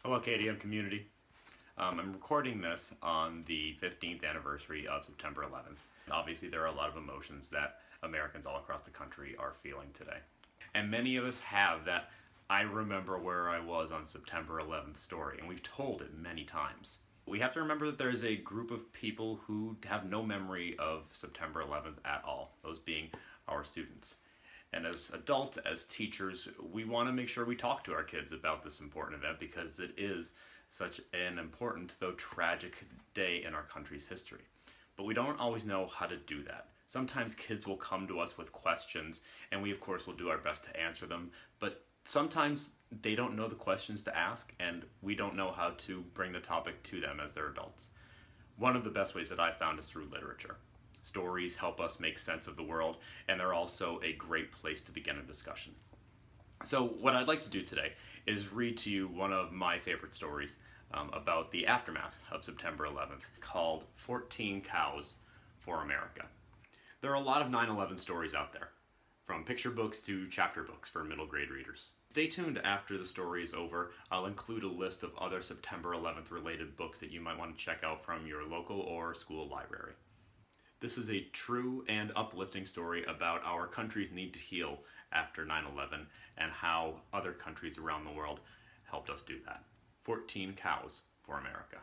Hello, KDM community. I'm recording this on the 15th anniversary of September 11th. Obviously, there are a lot of emotions that Americans all across the country are feeling today. And many of us have that I remember where I was on September 11th story, and we've told it many times. We have to remember that there is a group of people who have no memory of September 11th at all, those being our students. And as adults, as teachers, we want to make sure we talk to our kids about this important event because it is such an important, though tragic, day in our country's history. But we don't always know how to do that. Sometimes kids will come to us with questions, and we, of course, will do our best to answer them. But sometimes they don't know the questions to ask, and we don't know how to bring the topic to them as they're adults. One of the best ways that I've found is through literature. Stories help us make sense of the world, and they're also a great place to begin a discussion. So, what I'd like to do today is read to you one of my favorite stories about the aftermath of September 11th, called 14 Cows for America. There are a lot of 9/11 stories out there, from picture books to chapter books for middle grade readers. Stay tuned after the story is over. I'll include a list of other September 11th related books that you might want to check out from your local or school library. This is a true and uplifting story about our country's need to heal after 9/11 and how other countries around the world helped us do that. 14 Cows for America.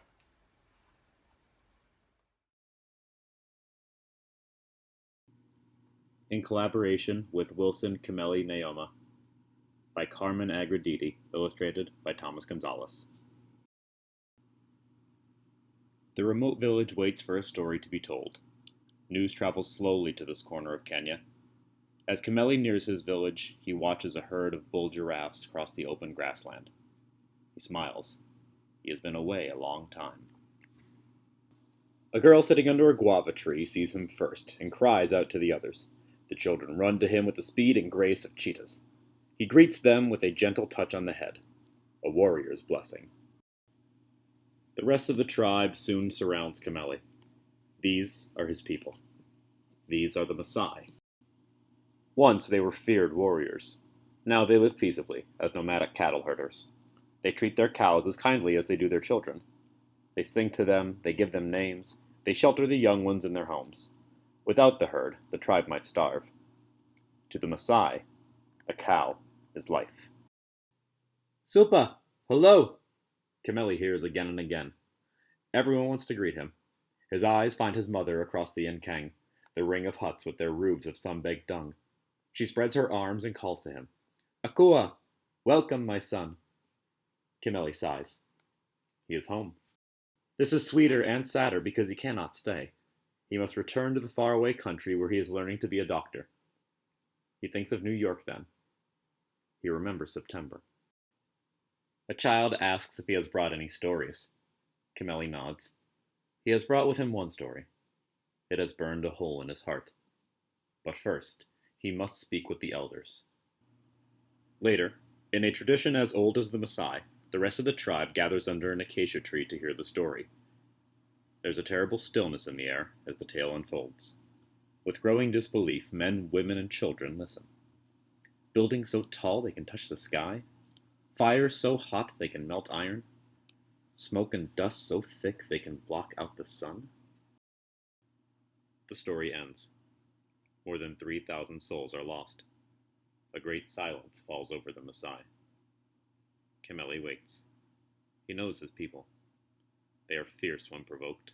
In collaboration with Wilson Cameli Naoma, by Carmen Agra Deedy, illustrated by Thomas Gonzalez. The remote village waits for a story to be told. News travels slowly to this corner of Kenya. As Cameli nears his village, he watches a herd of bull giraffes cross the open grassland. He smiles. He has been away a long time. A girl sitting under a guava tree sees him first and cries out to the others. The children run to him with the speed and grace of cheetahs. He greets them with a gentle touch on the head, a warrior's blessing. The rest of the tribe soon surrounds Cameli. These are his people. These are the Maasai. Once they were feared warriors. Now they live peaceably as nomadic cattle herders. They treat their cows as kindly as they do their children. They sing to them, they give them names, they shelter the young ones in their homes. Without the herd, the tribe might starve. To the Maasai, a cow is life. Supa! Hello! Cameli hears again and again. Everyone wants to greet him. His eyes find his mother across the Nkang, the ring of huts with their roofs of sun-baked dung. She spreads her arms and calls to him. Akua! Welcome, my son. Cameli sighs. He is home. This is sweeter and sadder because he cannot stay. He must return to the faraway country where he is learning to be a doctor. He thinks of New York then. He remembers September. A child asks if he has brought any stories. Cameli nods. He has brought with him one story. It has burned a hole in his heart. But first, he must speak with the elders. Later, in a tradition as old as the Maasai, the rest of the tribe gathers under an acacia tree to hear the story. There's a terrible stillness in the air as the tale unfolds. With growing disbelief, men, women, and children listen. Buildings so tall they can touch the sky? Fires so hot they can melt iron? Smoke and dust so thick they can block out the sun? The story ends. More than 3,000 souls are lost. A great silence falls over the Maasai. Cameli waits. He knows his people. They are fierce when provoked,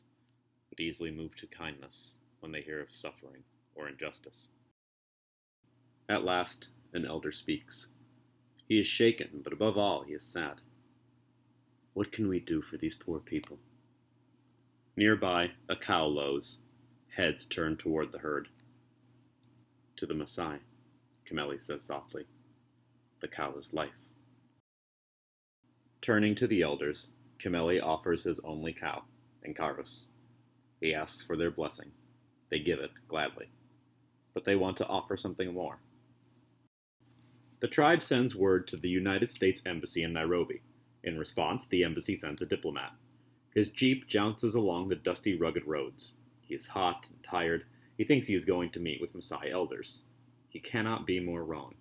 but easily moved to kindness when they hear of suffering or injustice. At last, an elder speaks. He is shaken, but above all, he is sad. What can we do for these poor people? Nearby, a cow lows, heads turned toward the herd. To the Maasai, Cameli says softly, the cow is life. Turning to the elders, Cameli offers his only cow, Encarus. He asks for their blessing. They give it gladly. But they want to offer something more. The tribe sends word to the United States Embassy in Nairobi. In response, the embassy sends a diplomat. His jeep jounces along the dusty, rugged roads. He is hot and tired. He thinks he is going to meet with Maasai elders. He cannot be more wrong.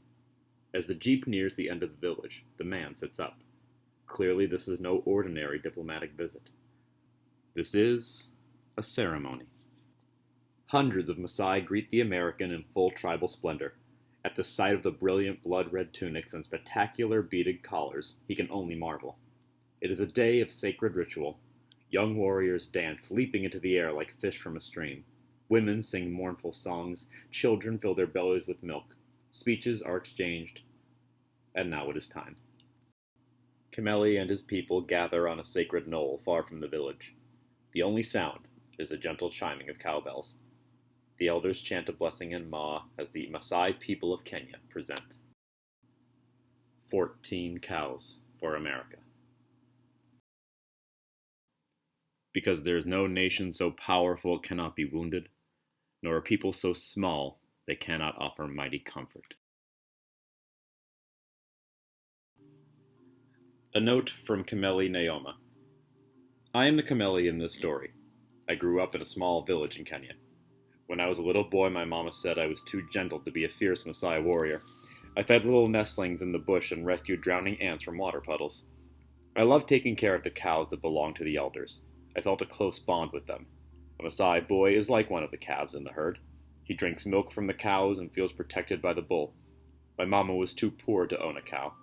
As the jeep nears the end of the village, the man sits up. Clearly, this is no ordinary diplomatic visit. This is a ceremony. Hundreds of Maasai greet the American in full tribal splendor. At the sight of the brilliant blood-red tunics and spectacular beaded collars, he can only marvel. It is a day of sacred ritual. Young warriors dance, leaping into the air like fish from a stream. Women sing mournful songs. Children fill their bellies with milk. Speeches are exchanged. And now it is time. Kameli and his people gather on a sacred knoll far from the village. The only sound is the gentle chiming of cowbells. The elders chant a blessing in Ma as the Maasai people of Kenya present 14 cows for America. Because there is no nation so powerful it cannot be wounded, nor a people so small they cannot offer mighty comfort. A note from Kameli Naoma. I am the Kameli in this story. I grew up in a small village in Kenya. When I was a little boy, my mama said I was too gentle to be a fierce Maasai warrior. I fed little nestlings in the bush and rescued drowning ants from water puddles. I loved taking care of the cows that belonged to the elders. I felt a close bond with them. A Maasai boy is like one of the calves in the herd. He drinks milk from the cows and feels protected by the bull. My mama was too poor to own a cow.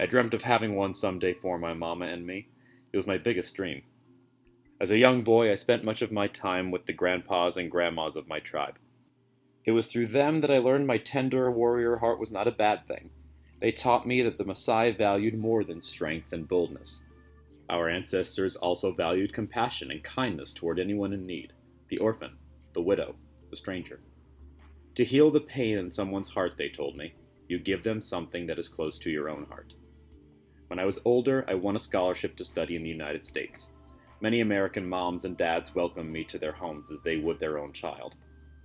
I dreamt of having one someday for my mama and me. It was my biggest dream. As a young boy, I spent much of my time with the grandpas and grandmas of my tribe. It was through them that I learned my tender warrior heart was not a bad thing. They taught me that the Maasai valued more than strength and boldness. Our ancestors also valued compassion and kindness toward anyone in need, the orphan, the widow, the stranger. To heal the pain in someone's heart, they told me, you give them something that is close to your own heart. When I was older, I won a scholarship to study in the United States. Many American moms and dads welcomed me to their homes as they would their own child.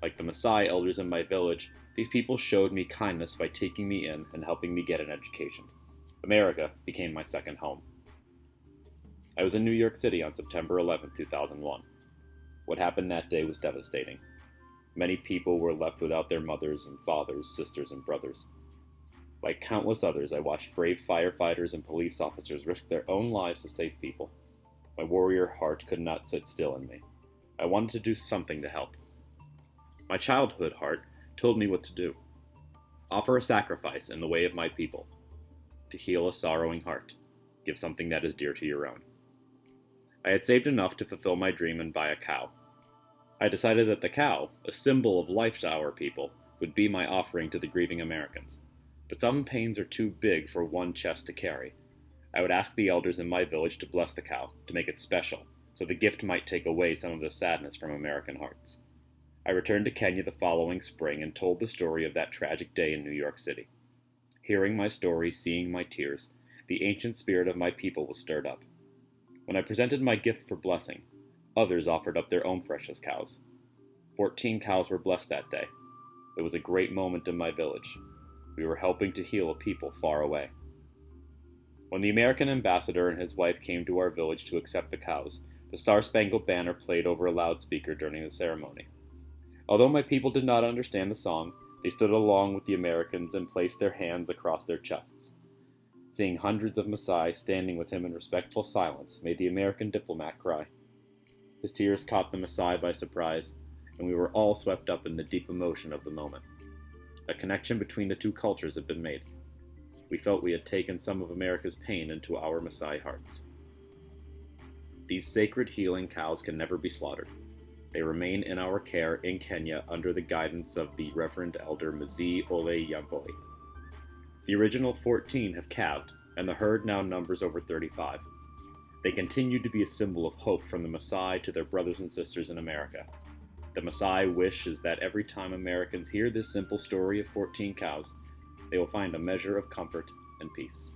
Like the Maasai elders in my village, these people showed me kindness by taking me in and helping me get an education. America became my second home. I was in New York City on September 11, 2001. What happened that day was devastating. Many people were left without their mothers and fathers, sisters and brothers. Like countless others, I watched brave firefighters and police officers risk their own lives to save people. My warrior heart could not sit still in me. I wanted to do something to help. My childhood heart told me what to do. Offer a sacrifice in the way of my people. To heal a sorrowing heart, give something that is dear to your own. I had saved enough to fulfill my dream and buy a cow. I decided that the cow, a symbol of life to our people, would be my offering to the grieving Americans. But some pains are too big for one chest to carry. I would ask the elders in my village to bless the cow, to make it special, so the gift might take away some of the sadness from American hearts. I returned to Kenya the following spring and told the story of that tragic day in New York City. Hearing my story, seeing my tears, the ancient spirit of my people was stirred up. When I presented my gift for blessing, others offered up their own precious cows. 14 cows were blessed that day. It was a great moment in my village. We were helping to heal a people far away. When the American ambassador and his wife came to our village to accept the cows, the Star-Spangled Banner played over a loudspeaker during the ceremony. Although my people did not understand the song, they stood along with the Americans and placed their hands across their chests. Seeing hundreds of Maasai standing with him in respectful silence made the American diplomat cry. His tears caught the Maasai by surprise, and we were all swept up in the deep emotion of the moment. A connection between the two cultures had been made. We felt we had taken some of America's pain into our Maasai hearts. These sacred healing cows can never be slaughtered. They remain in our care in Kenya under the guidance of the Reverend Elder Mzee Ole Yampoi. The original 14 have calved, and the herd now numbers over 35. They continue to be a symbol of hope from the Maasai to their brothers and sisters in America. The Maasai wish is that every time Americans hear this simple story of 14 cows, they will find a measure of comfort and peace.